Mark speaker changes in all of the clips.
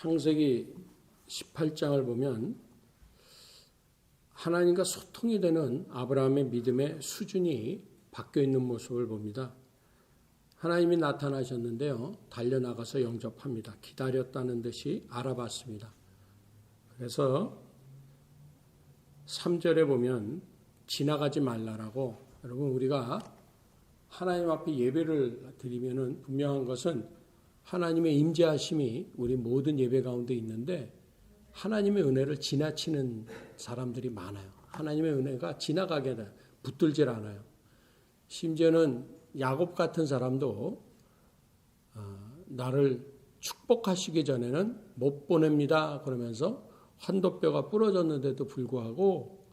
Speaker 1: 창세기 18장을 보면 하나님과 소통이 되는 아브라함의 믿음의 수준이 바뀌어 있는 모습을 봅니다. 하나님이 나타나셨는데요. 달려나가서 영접합니다. 기다렸다는 듯이 알아봤습니다. 그래서 3절에 보면 지나가지 말라라고, 여러분 우리가 하나님 앞에 예배를 드리면은 분명한 것은 하나님의 임재하심이 우리 모든 예배 가운데 있는데 하나님의 은혜를 지나치는 사람들이 많아요. 하나님의 은혜가 지나가게 돼 붙들질 않아요. 심지어는 야곱 같은 사람도 나를 축복하시기 전에는 못 보냅니다 그러면서 환도뼈가 부러졌는데도 불구하고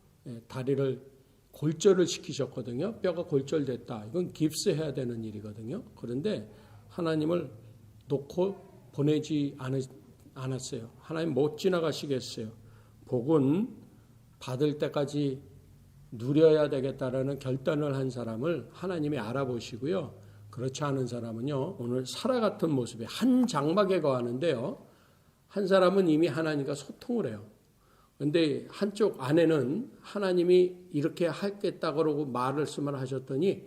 Speaker 1: 다리를 골절을 시키셨거든요. 뼈가 골절됐다. 이건 깁스해야 되는 일이거든요. 그런데 하나님을 놓고 보내지 않았어요. 하나님 못 지나가시겠어요. 복은 받을 때까지 누려야 되겠다라는 결단을 한 사람을 하나님이 알아보시고요. 그렇지 않은 사람은요, 오늘 사라 같은 모습에 한 장막에 거하는데요. 한 사람은 이미 하나님과 소통을 해요. 그런데 한쪽 아내는 하나님이 이렇게 하겠다 그러고 말씀을 하셨더니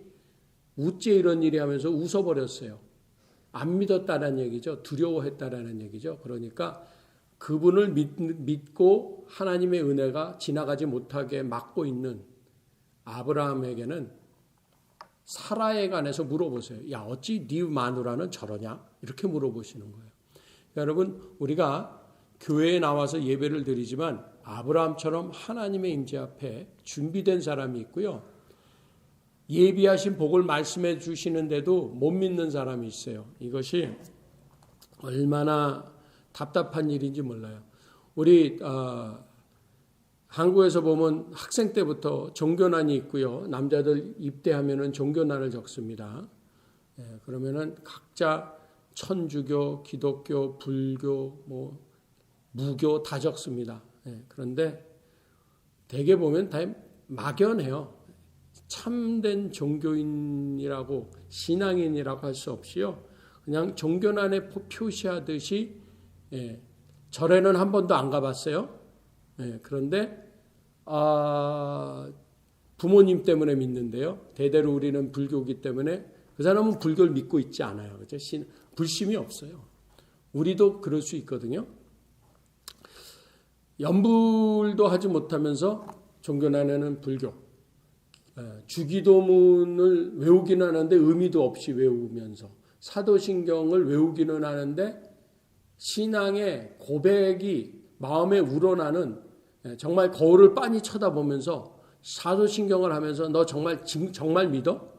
Speaker 1: 우째 이런 일이 하면서 웃어버렸어요. 안 믿었다는 얘기죠. 두려워했다라는 얘기죠. 그러니까 그분을 믿고 하나님의 은혜가 지나가지 못하게 막고 있는 아브라함에게는 사라에 관해서 물어보세요. 야, 어찌 네 마누라는 저러냐? 이렇게 물어보시는 거예요. 여러분, 우리가 교회에 나와서 예배를 드리지만 아브라함처럼 하나님의 임재 앞에 준비된 사람이 있고요. 예비하신 복을 말씀해 주시는데도 못 믿는 사람이 있어요. 이것이 얼마나 답답한 일인지 몰라요. 우리 한국에서 보면 학생 때부터 종교난이 있고요. 남자들 입대하면은 종교난을 적습니다. 그러면은 각자 천주교, 기독교, 불교, 무교 다 적습니다. 그런데 대개 보면 다 막연해요. 참된 종교인이라고 신앙인이라고 할 수 없이요. 그냥 종교난에 표시하듯이 절에는 한 번도 안 가봤어요. 그런데 부모님 때문에 믿는데요. 대대로 우리는 불교기 때문에 그 사람은 불교를 믿고 있지 않아요. 그렇죠? 불심이 없어요. 우리도 그럴 수 있거든요. 연불도 하지 못하면서 종교난에는 불교, 주기도문을 외우기는 하는데 의미도 없이 외우면서 사도신경을 외우기는 하는데 신앙의 고백이 마음에 우러나는, 정말 거울을 빤히 쳐다보면서 사도신경을 하면서 너 정말 믿어?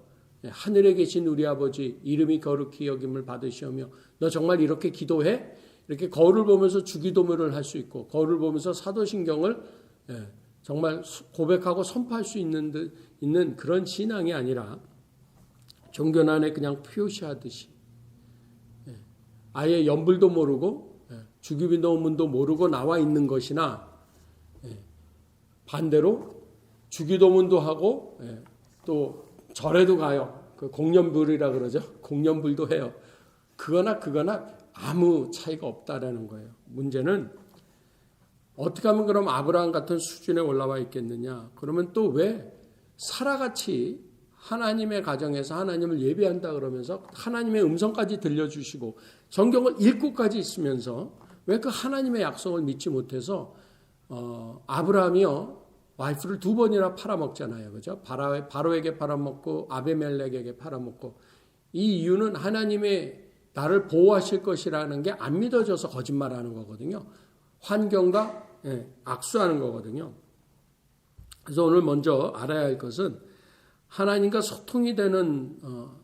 Speaker 1: 하늘에 계신 우리 아버지 이름이 거룩히 여김을 받으시오며 너 정말 이렇게 기도해? 이렇게 거울을 보면서 주기도문을 할 수 있고 거울을 보면서 사도신경을 정말 고백하고 선포할 수 있는 그런 신앙이 아니라 종교난에 그냥 표시하듯이 아예 연불도 모르고 주기도문도 모르고 나와 있는 것이나 반대로 주기도문도 하고 또 절에도 가요. 그 공연불이라 그러죠. 공연불도 해요. 그거나 아무 차이가 없다라는 거예요. 문제는 어떻게 하면 그럼 아브라함 같은 수준에 올라와 있겠느냐. 그러면 또 왜 사라같이 하나님의 가정에서 하나님을 예배한다 그러면서 하나님의 음성까지 들려주시고 성경을 읽고까지 있으면서 왜 그 하나님의 약속을 믿지 못해서 아브라함이요 와이프를 2번이나 팔아먹잖아요. 그죠? 바로에게 팔아먹고 아베멜렉에게 팔아먹고 이 이유는 하나님의 나를 보호하실 것이라는 게 안 믿어져서 거짓말하는 거거든요. 환경과 악수하는 거거든요. 그래서 오늘 먼저 알아야 할 것은 하나님과 소통이 되는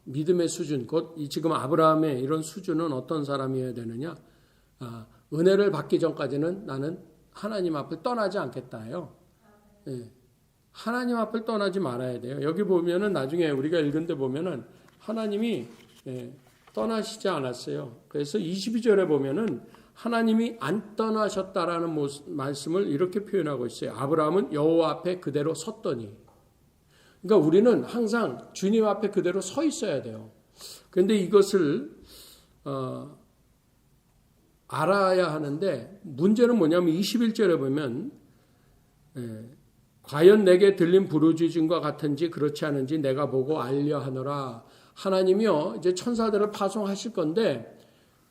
Speaker 1: 믿음의 수준, 곧 지금 아브라함의 이런 수준은 어떤 사람이어야 되느냐. 은혜를 받기 전까지는 나는 하나님 앞을 떠나지 않겠다요. 하나님 앞을 떠나지 말아야 돼요. 여기 보면은 나중에 우리가 읽은 데 보면은 하나님이 떠나시지 않았어요. 그래서 22절에 보면은 하나님이 안 떠나셨다라는 말씀을 이렇게 표현하고 있어요. 아브라함은 여호와 앞에 그대로 섰더니. 그러니까 우리는 항상 주님 앞에 그대로 서 있어야 돼요. 그런데 이것을 알아야 하는데 문제는 뭐냐면 21절에 보면 과연 내게 들린 부르짖음과 같은지 그렇지 않은지 내가 보고 알려 하노라. 하나님이요 이제 천사들을 파송하실 건데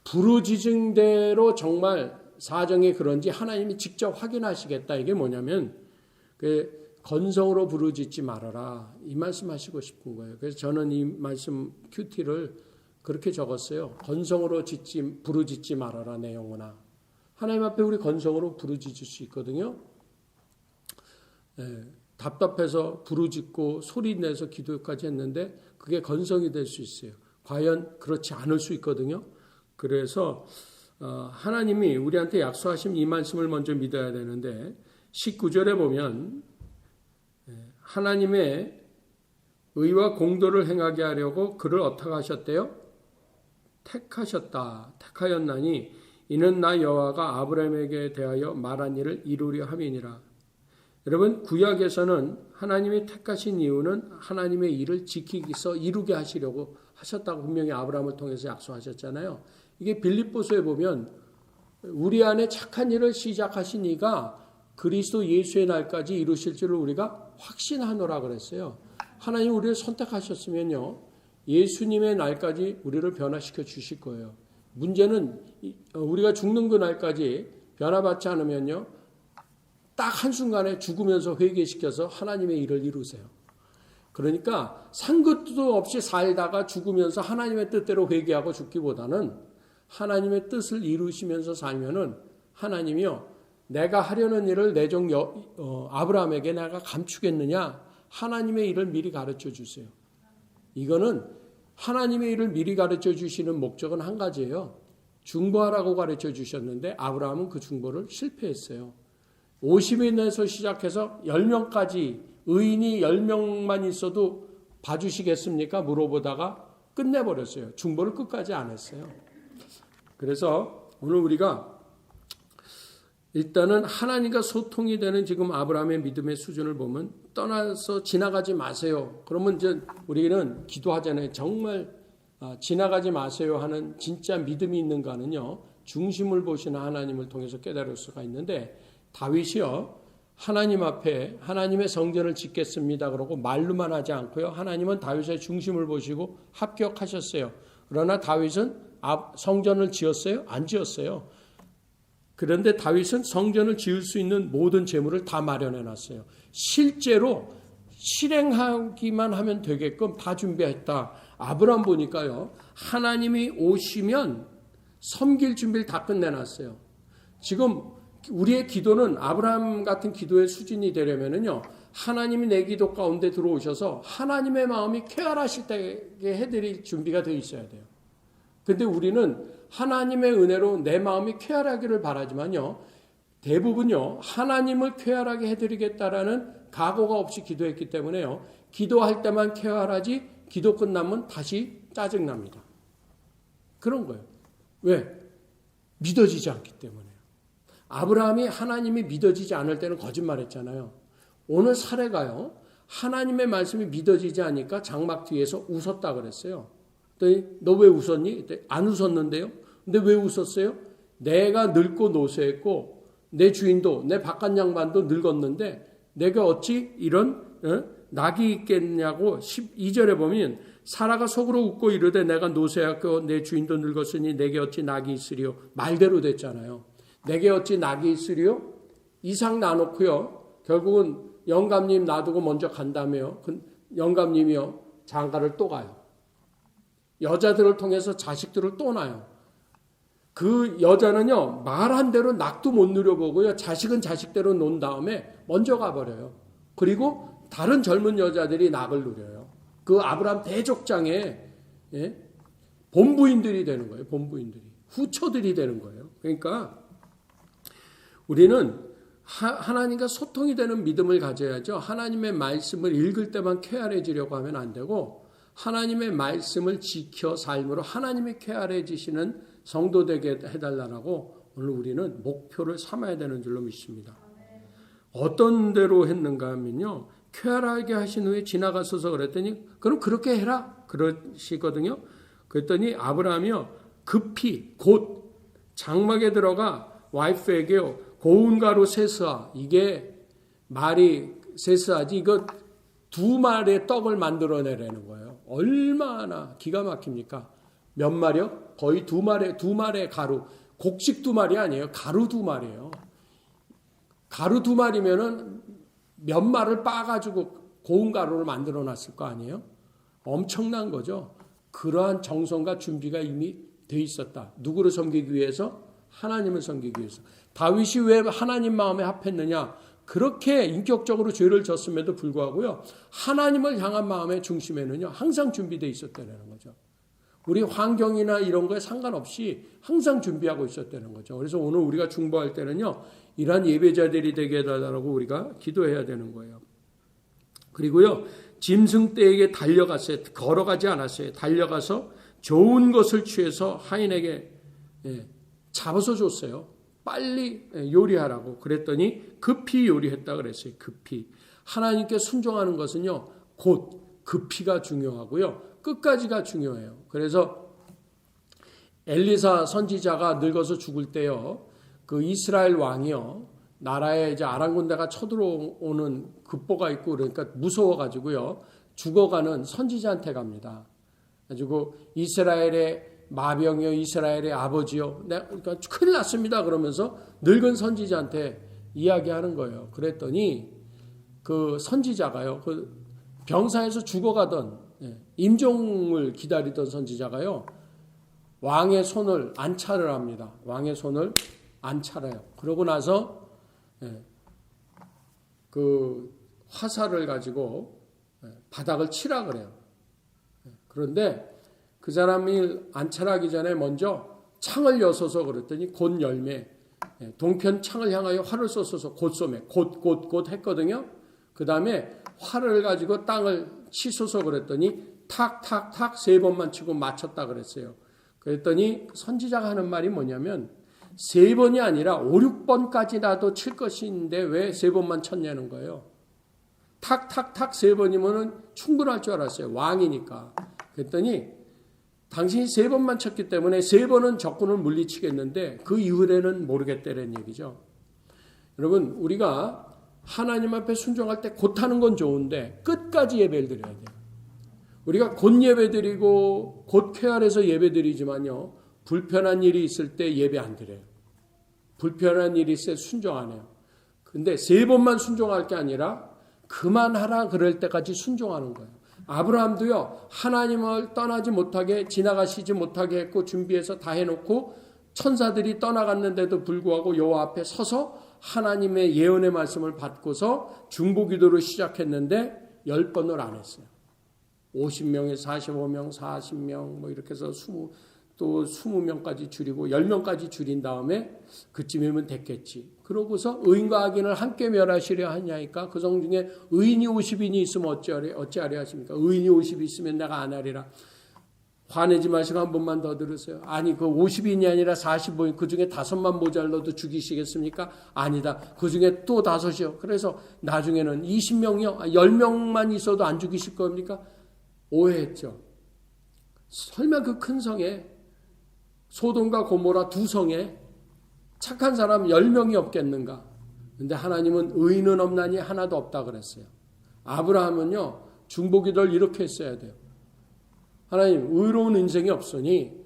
Speaker 1: 부르짖음대로 정말 사정이 그런지 하나님이 직접 확인하시겠다. 이게 뭐냐면 건성으로 부르짖지 말아라. 이 말씀하시고 싶은 거예요. 그래서 저는 이 말씀 큐티를 그렇게 적었어요. 건성으로 부르짖지 말아라 내 영혼아. 하나님 앞에 우리 건성으로 부르짖을 수 있거든요. 답답해서 부르짖고 소리내서 기도까지 했는데 그게 건성이 될 수 있어요. 과연 그렇지 않을 수 있거든요. 그래서 하나님이 우리한테 약속하신 이 말씀을 먼저 믿어야 되는데 19절에 보면 하나님의 의와 공도를 행하게 하려고 그를 어떻게 하셨대요? 택하였나니 이는 나 여호와가 아브라함에게 대하여 말한 일을 이루려 함이니라. 여러분 구약에서는 하나님이 택하신 이유는 하나님의 일을 지키기서 이루게 하시려고 하셨다고 분명히 아브라함을 통해서 약속하셨잖아요. 이게 빌립보서에 보면 우리 안에 착한 일을 시작하신 이가 그리스도 예수의 날까지 이루실 줄을 우리가 확신하노라 그랬어요. 하나님 우리를 선택하셨으면요. 예수님의 날까지 우리를 변화시켜 주실 거예요. 문제는 우리가 죽는 그 날까지 변화받지 않으면요. 딱 한순간에 죽으면서 회개시켜서 하나님의 일을 이루세요. 그러니까 상급도 없이 살다가 죽으면서 하나님의 뜻대로 회개하고 죽기보다는 하나님의 뜻을 이루시면서 살면은 하나님이요. 내가 하려는 일을 내 종 아브라함에게 내가 감추겠느냐? 하나님의 일을 미리 가르쳐 주세요. 이거는 하나님의 일을 미리 가르쳐 주시는 목적은 한 가지예요. 중보하라고 가르쳐 주셨는데 아브라함은 그 중보를 실패했어요. 50인에서 시작해서 10명까지 의인이 10명만 있어도 봐주시겠습니까? 물어보다가 끝내버렸어요. 중보를 끝까지 안 했어요. 그래서 오늘 우리가 일단은 하나님과 소통이 되는 지금 아브라함의 믿음의 수준을 보면 떠나서 지나가지 마세요. 그러면 이제 우리는 기도하잖아요. 정말 지나가지 마세요 하는 진짜 믿음이 있는가는요. 중심을 보시는 하나님을 통해서 깨달을 수가 있는데 다윗이요. 하나님 앞에 하나님의 성전을 짓겠습니다. 그러고 말로만 하지 않고요. 하나님은 다윗의 중심을 보시고 합격하셨어요. 그러나 다윗은 성전을 지었어요? 안 지었어요. 그런데 다윗은 성전을 지을 수 있는 모든 재물을 다 마련해 놨어요. 실제로 실행하기만 하면 되게끔 다 준비했다. 아브라함 보니까요. 하나님이 오시면 섬길 준비를 다 끝내놨어요. 지금 우리의 기도는 아브라함 같은 기도의 수준이 되려면은요. 하나님이 내 기도 가운데 들어오셔서 하나님의 마음이 쾌활하실 때에 해드릴 준비가 되어 있어야 돼요. 근데 우리는 하나님의 은혜로 내 마음이 쾌활하기를 바라지만요. 대부분요. 하나님을 쾌활하게 해드리겠다라는 각오가 없이 기도했기 때문에요. 기도할 때만 쾌활하지 기도 끝나면 다시 짜증납니다. 그런 거예요. 왜? 믿어지지 않기 때문에요. 아브라함이 하나님이 믿어지지 않을 때는 거짓말했잖아요. 오늘 사례가요. 하나님의 말씀이 믿어지지 않으니까 장막 뒤에서 웃었다 그랬어요. 너 왜 웃었니? 안 웃었는데요. 근데 왜 웃었어요? 내가 늙고 노쇠했고 내 주인도 내 바깥 양반도 늙었는데 내가 어찌 이런 낙이 있겠냐고 12절에 보면 사라가 속으로 웃고 이르되 내가 노쇠하고 내 주인도 늙었으니 내게 어찌 낙이 있으리요. 말대로 됐잖아요. 내게 어찌 낙이 있으리요? 이상 나놓고요. 결국은 영감님 놔두고 먼저 간다며요. 영감님이요. 장가를 또 가요. 여자들을 통해서 자식들을 또 낳아요. 그 여자는요. 말한 대로 낙도 못 누려보고요. 자식은 자식대로 논 다음에 먼저 가버려요. 그리고 다른 젊은 여자들이 낙을 누려요. 그 아브라함 대족장에 본부인들이 되는 거예요. 본부인들이. 후처들이 되는 거예요. 그러니까 우리는 하나님과 소통이 되는 믿음을 가져야죠. 하나님의 말씀을 읽을 때만 쾌활해지려고 하면 안 되고 하나님의 말씀을 지켜 삶으로 하나님이 쾌활해지시는 성도 되게 해달라고 오늘 우리는 목표를 삼아야 되는 줄로 믿습니다. 어떤 대로 했는가 하면요. 쾌활하게 하신 후에 지나가셔서 그랬더니 그럼 그렇게 해라 그러시거든요. 그랬더니 아브라함이요. 급히 곧 장막에 들어가 와이프에게 고운 가루 세스하, 이게 말이 세스하지, 이거 2마리의 떡을 만들어내라는 거예요. 얼마나 기가 막힙니까? 몇 마리요? 거의 2마리의 가루. 곡식 2마리 아니에요. 가루 2마리예요. 가루 2마리면은 몇 마를 빻아가지고 고운 가루를 만들어 놨을 거 아니에요? 엄청난 거죠. 그러한 정성과 준비가 이미 돼 있었다. 누구를 섬기기 위해서? 하나님을 섬기기 위해서. 다윗이 왜 하나님 마음에 합했느냐? 그렇게 인격적으로 죄를 졌음에도 불구하고요, 하나님을 향한 마음의 중심에는요, 항상 준비되어 있었다는 거죠. 우리 환경이나 이런 거에 상관없이 항상 준비하고 있었다는 거죠. 그래서 오늘 우리가 중보할 때는요, 이러한 예배자들이 되게 해달라고 우리가 기도해야 되는 거예요. 그리고요, 짐승떼에게 달려갔어요. 걸어가지 않았어요. 달려가서 좋은 것을 취해서 하인에게 잡아서 줬어요. 빨리 요리하라고 그랬더니 급히 요리했다 그랬어요. 급히. 하나님께 순종하는 것은요, 곧 급히가 중요하고요, 끝까지가 중요해요. 그래서 엘리사 선지자가 늙어서 죽을 때요, 그 이스라엘 왕이요, 나라에 이제 아람 군대가 쳐들어오는 급보가 있고 그러니까 무서워가지고요, 죽어가는 선지자한테 갑니다. 가지고 이스라엘의 마병이요, 이스라엘의 아버지요, 그러니까 큰일 났습니다 그러면서 늙은 선지자한테 이야기하는 거예요. 그랬더니 그 선지자가요, 그 병사에서 죽어가던 임종을 기다리던 선지자가요, 왕의 손을 안차를 합니다. 왕의 손을 안차래요. 그러고 나서 그 화살을 가지고 바닥을 치라 그래요. 그런데 그 사람이 안찰하기 전에 먼저 창을 여서서 그랬더니 곧 열매, 동편 창을 향하여 활을 쏘서서 곧 쏘매, 곧 했거든요. 그 다음에 활을 가지고 땅을 치소서 그랬더니 탁탁탁 3번만 치고 맞췄다 그랬어요. 그랬더니 선지자가 하는 말이 뭐냐면 3번이 아니라 5, 6번까지라도 칠 것인데 왜 3번만 쳤냐는 거예요. 탁탁탁 3번이면 충분할 줄 알았어요. 왕이니까. 그랬더니 당신이 3번만 쳤기 때문에 3번은 적군을 물리치겠는데 그 이후에는 모르겠다는 얘기죠. 여러분, 우리가 하나님 앞에 순종할 때 곧 하는 건 좋은데 끝까지 예배를 드려야 돼요. 우리가 곧 예배드리고 곧 쾌활해서 예배드리지만요, 불편한 일이 있을 때 예배 안 드려요. 불편한 일이 있을 때 순종 안 해요. 근데 3번만 순종할 게 아니라 그만하라 그럴 때까지 순종하는 거예요. 아브라함도요, 하나님을 떠나지 못하게, 지나가시지 못하게 했고 준비해서 다 해놓고 천사들이 떠나갔는데도 불구하고 여호와 앞에 서서 하나님의 예언의 말씀을 받고서 중보기도를 시작했는데 10번을 안 했어요. 50명에 45명, 40명 뭐 이렇게 해서 20명까지 줄이고 10명까지 줄인 다음에 그쯤이면 됐겠지. 그러고서 의인과 악인을 함께 멸하시려 하냐니까 그 성 중에 의인이 50인이 있으면 어찌하려 하십니까? 의인이 50이 있으면 내가 안 하리라. 화내지 마시고 한 번만 더 들으세요. 아니 그 50인이 아니라 45인 그 중에 5만 모자라도 죽이시겠습니까? 아니다. 그 중에 또 5이요. 그래서 나중에는 20명이요. 10명만 있어도 안 죽이실 겁니까? 오해했죠. 설마 그 큰 성에 소돔과 고모라 2성에 착한 사람 10명이 없겠는가? 근데 하나님은 의인은 없나니 하나도 없다 그랬어요. 아브라함은요, 중보기도를 이렇게 했어야 돼요. 하나님, 의로운 인생이 없으니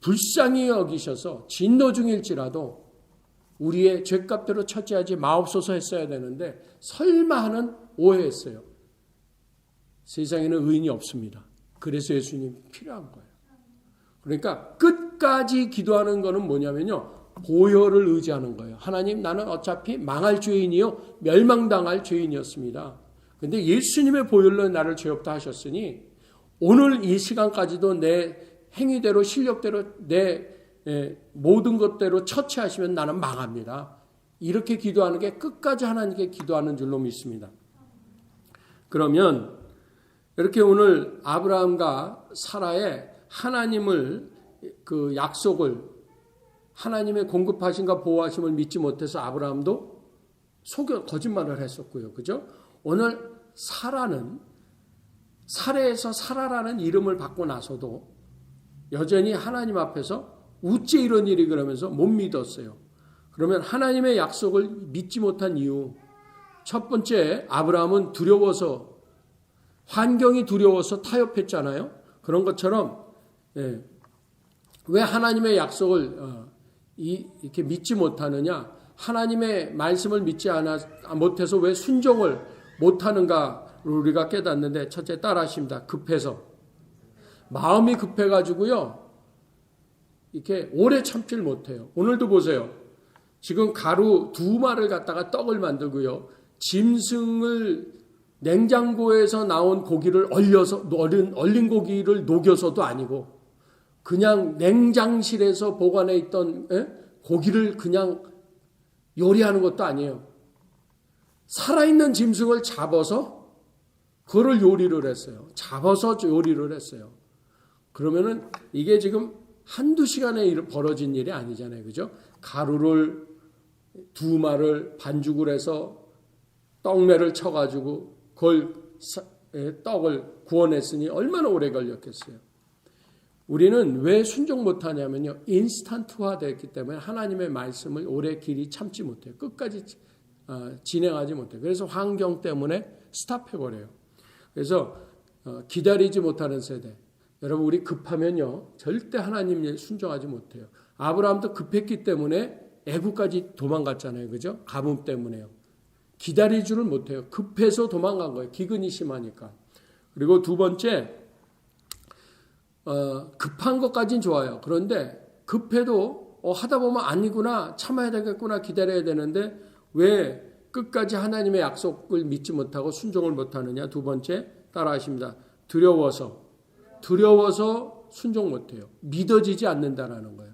Speaker 1: 불쌍히 여기셔서 진노 중일지라도 우리의 죄값대로 처치하지 마옵소서 했어야 되는데 설마 하는 오해했어요. 세상에는 의인이 없습니다. 그래서 예수님이 필요한 거예요. 그러니까 끝까지 기도하는 거는 뭐냐면요, 보혈을 의지하는 거예요. 하나님, 나는 어차피 망할 죄인이요, 멸망당할 죄인이었습니다. 근데 예수님의 보혈로 나를 죄 없다 하셨으니 오늘 이 시간까지도 내 행위대로 실력대로 내 모든 것대로 처치하시면 나는 망합니다. 이렇게 기도하는 게 끝까지 하나님께 기도하는 줄로 믿습니다. 그러면 이렇게 오늘 아브라함과 사라의 하나님을 그 약속을 하나님의 공급하심과 보호하심을 믿지 못해서 아브라함도 거짓말을 했었고요. 그죠? 오늘 사라는 사례에서 사라라는 이름을 받고 나서도 여전히 하나님 앞에서 어째 이런 일이 그러면서 못 믿었어요. 그러면 하나님의 약속을 믿지 못한 이유, 첫 번째, 아브라함은 두려워서, 환경이 두려워서 타협했잖아요. 그런 것처럼 왜 하나님의 약속을 이렇게 믿지 못하느냐, 하나님의 말씀을 믿지 못해서 왜 순종을 못하는가 우리가 깨닫는데, 첫째 따라하십니다. 급해서. 마음이 급해가지고요 이렇게 오래 참질 못해요. 오늘도 보세요. 지금 가루 2마를 갖다가 떡을 만들고요, 짐승을 냉장고에서 나온 고기를 얼린 고기를 녹여서도 아니고 그냥 냉장실에서 보관해 있던 고기를 그냥 요리하는 것도 아니에요. 살아있는 짐승을 잡아서 그거를 요리를 했어요. 잡아서 요리를 했어요. 그러면은 이게 지금 한두 시간에 벌어진 일이 아니잖아요. 그죠? 가루를 2마를 반죽을 해서 떡매를 쳐가지고 그걸 떡을 구워냈으니 얼마나 오래 걸렸겠어요. 우리는 왜 순종 못하냐면요, 인스턴트화 됐기 때문에 하나님의 말씀을 오래 길이 참지 못해요. 끝까지 진행하지 못해요. 그래서 환경 때문에 스탑해버려요. 그래서 기다리지 못하는 세대. 여러분, 우리 급하면요 절대 하나님 일 순종하지 못해요. 아브라함도 급했기 때문에 애굽까지 도망갔잖아요. 그죠? 가뭄 때문에요. 기다리지를 못해요. 급해서 도망간 거예요. 기근이 심하니까. 그리고 두 번째, 급한 것까지는 좋아요. 그런데 급해도 하다 보면 아니구나, 참아야 되겠구나, 기다려야 되는데 왜 끝까지 하나님의 약속을 믿지 못하고 순종을 못하느냐. 두 번째 따라하십니다. 두려워서 순종 못해요. 믿어지지 않는다라는 거예요.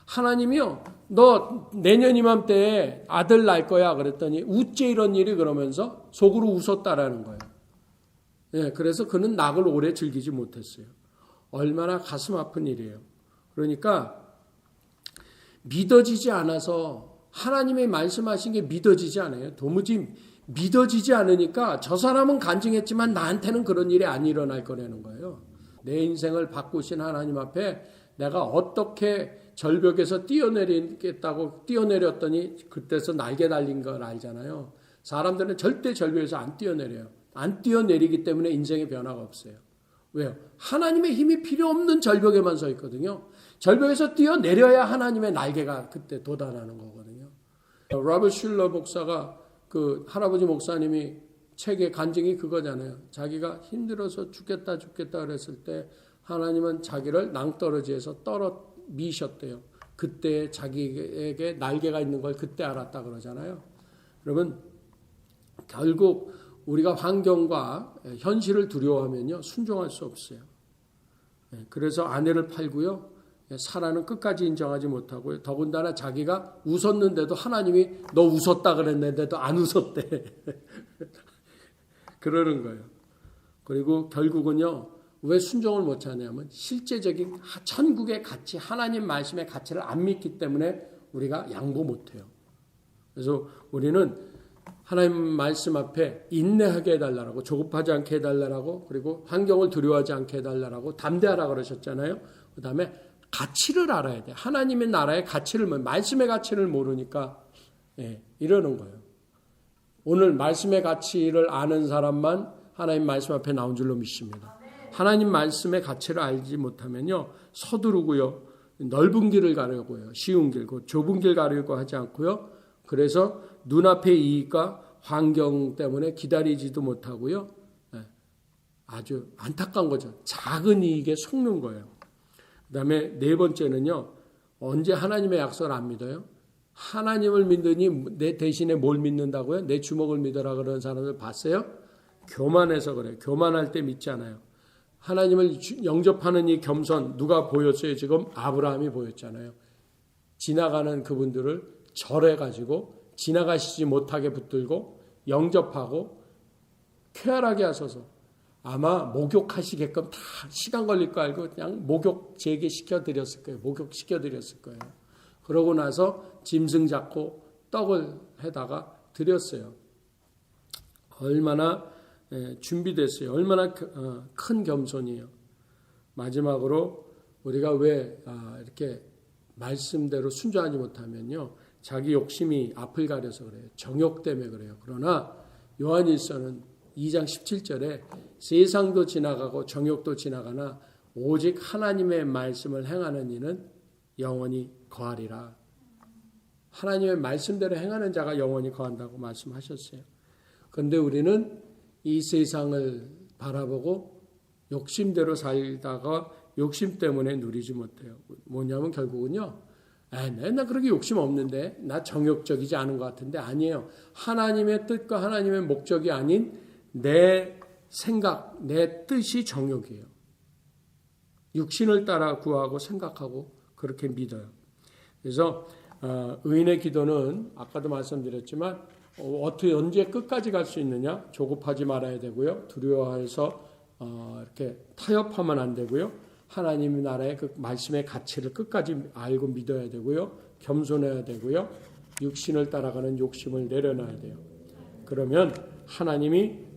Speaker 1: 하나님이요, 너 내년 이맘때에 아들 낳을 거야 그랬더니 어째 이런 일이 그러면서 속으로 웃었다라는 거예요. 그래서 그는 낙을 오래 즐기지 못했어요. 얼마나 가슴 아픈 일이에요. 그러니까 믿어지지 않아서, 하나님의 말씀하신 게 믿어지지 않아요. 도무지 믿어지지 않으니까 저 사람은 간증했지만 나한테는 그런 일이 안 일어날 거라는 거예요. 내 인생을 바꾸신 하나님 앞에 내가 어떻게 절벽에서 뛰어내리겠다고 뛰어내렸더니 그때서 날개 달린 걸 알잖아요. 사람들은 절대 절벽에서 안 뛰어내려요. 안 뛰어내리기 때문에 인생의 변화가 없어요. 왜요? 하나님의 힘이 필요 없는 절벽에만 서 있거든요. 절벽에서 뛰어내려야 하나님의 날개가 그때 도달하는 거거든요. 로버트 슐러 목사가, 그 할아버지 목사님이 책의 간증이 그거잖아요. 자기가 힘들어서 죽겠다 그랬을 때 하나님은 자기를 낭떠러지에서 미셨대요. 그때 자기에게 날개가 있는 걸 그때 알았다 그러잖아요. 여러분, 결국 우리가 환경과 현실을 두려워하면요 순종할 수 없어요. 그래서 아내를 팔고요, 사라는 끝까지 인정하지 못하고요, 더군다나 자기가 웃었는데도 하나님이 너 웃었다 그랬는데도 안 웃었대. 그러는 거예요. 그리고 결국은요, 왜 순종을 못 하냐면 실제적인 천국의 가치, 하나님 말씀의 가치를 안 믿기 때문에 우리가 양보 못 해요. 그래서 우리는 하나님 말씀 앞에 인내하게 해달라고, 조급하지 않게 해달라고, 그리고 환경을 두려워하지 않게 해달라고, 담대하라 그러셨잖아요. 그 다음에 가치를 알아야 돼. 하나님의 나라의 가치를, 말씀의 가치를 모르니까 이러는 거예요. 오늘 말씀의 가치를 아는 사람만 하나님 말씀 앞에 나온 줄로 믿습니다. 하나님 말씀의 가치를 알지 못하면요 서두르고요, 넓은 길을 가려고요, 쉬운 길, 좁은 길 가려고 하지 않고요, 그래서 눈앞의 이익과 환경 때문에 기다리지도 못하고요, 아주 안타까운 거죠. 작은 이익에 속는 거예요. 그 다음에 네 번째는요, 언제 하나님의 약속을 안 믿어요? 하나님을 믿으니 내 대신에 뭘 믿는다고요? 내 주먹을 믿어라 그러는 사람들 봤어요? 교만해서 그래요. 교만할 때 믿지 않아요. 하나님을 영접하는 이 겸손, 누가 보였어요? 지금 아브라함이 보였잖아요. 지나가는 그분들을 절해가지고 지나가시지 못하게 붙들고 영접하고 쾌활하게 하소서. 아마 목욕하시게끔 다 시간 걸릴 거 알고 그냥 목욕 재개시켜드렸을 거예요. 목욕시켜드렸을 거예요. 그러고 나서 짐승 잡고 떡을 해다가 드렸어요. 얼마나 준비됐어요. 얼마나 큰 겸손이에요. 마지막으로 우리가 왜 이렇게 말씀대로 순종하지 못하면요, 자기 욕심이 앞을 가려서 그래요. 정욕 때문에 그래요. 그러나 요한일서는 2장 17절에 세상도 지나가고 정욕도 지나가나 오직 하나님의 말씀을 행하는 이는 영원히 거하리라. 하나님의 말씀대로 행하는 자가 영원히 거한다고 말씀하셨어요. 그런데 우리는 이 세상을 바라보고 욕심대로 살다가 욕심 때문에 누리지 못해요. 뭐냐면 결국은요, 나 그렇게 욕심 없는데, 나 정욕적이지 않은 것 같은데, 아니에요. 하나님의 뜻과 하나님의 목적이 아닌 내 생각, 내 뜻이 정욕이에요. 육신을 따라 구하고 생각하고 그렇게 믿어요. 그래서 의인의 기도는 아까도 말씀드렸지만 어떻게 언제 끝까지 갈 수 있느냐? 조급하지 말아야 되고요. 두려워해서 이렇게 타협하면 안 되고요. 하나님 나라의 그 말씀의 가치를 끝까지 알고 믿어야 되고요. 겸손해야 되고요. 육신을 따라가는 욕심을 내려놔야 돼요. 그러면 하나님이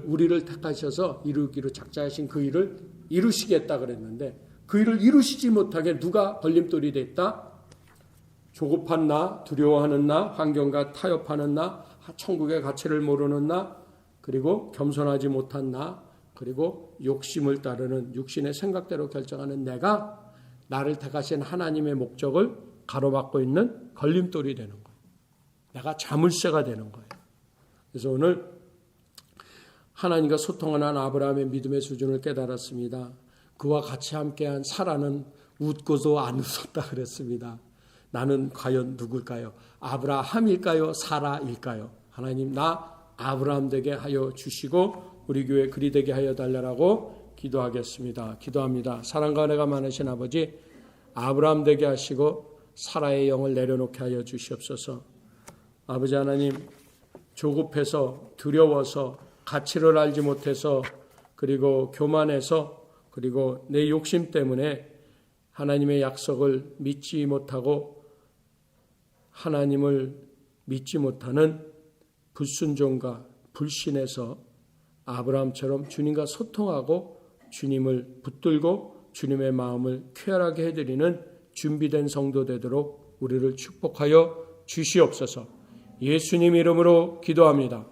Speaker 1: 우리를 택하셔서 이루기로 작정하신 그 일을 이루시겠다 그랬는데, 그 일을 이루시지 못하게 누가 걸림돌이 됐다? 조급한 나, 두려워하는 나, 환경과 타협하는 나, 천국의 가치를 모르는 나, 그리고 겸손하지 못한 나, 그리고 욕심을 따르는 육신의 생각대로 결정하는 내가 나를 택하신 하나님의 목적을 가로막고 있는 걸림돌이 되는 거예요. 내가 자물쇠가 되는 거예요. 그래서 오늘 하나님과 소통하는 아브라함의 믿음의 수준을 깨달았습니다. 그와 같이 함께한 사라는 웃고도 안 웃었다 그랬습니다. 나는 과연 누굴까요? 아브라함일까요? 사라일까요? 하나님, 나 아브라함 되게 하여 주시고 우리 교회 그리 되게 하여 달라고 기도하겠습니다. 기도합니다. 사랑과 은혜가 많으신 아버지, 아브라함 되게 하시고 사라의 영을 내려놓게 하여 주시옵소서. 아버지 하나님, 조급해서 두려워서 가치를 알지 못해서 그리고 교만해서 그리고 내 욕심 때문에 하나님의 약속을 믿지 못하고 하나님을 믿지 못하는 불순종과 불신에서 아브라함처럼 주님과 소통하고 주님을 붙들고 주님의 마음을 쾌활하게 해드리는 준비된 성도 되도록 우리를 축복하여 주시옵소서. 예수님 이름으로 기도합니다.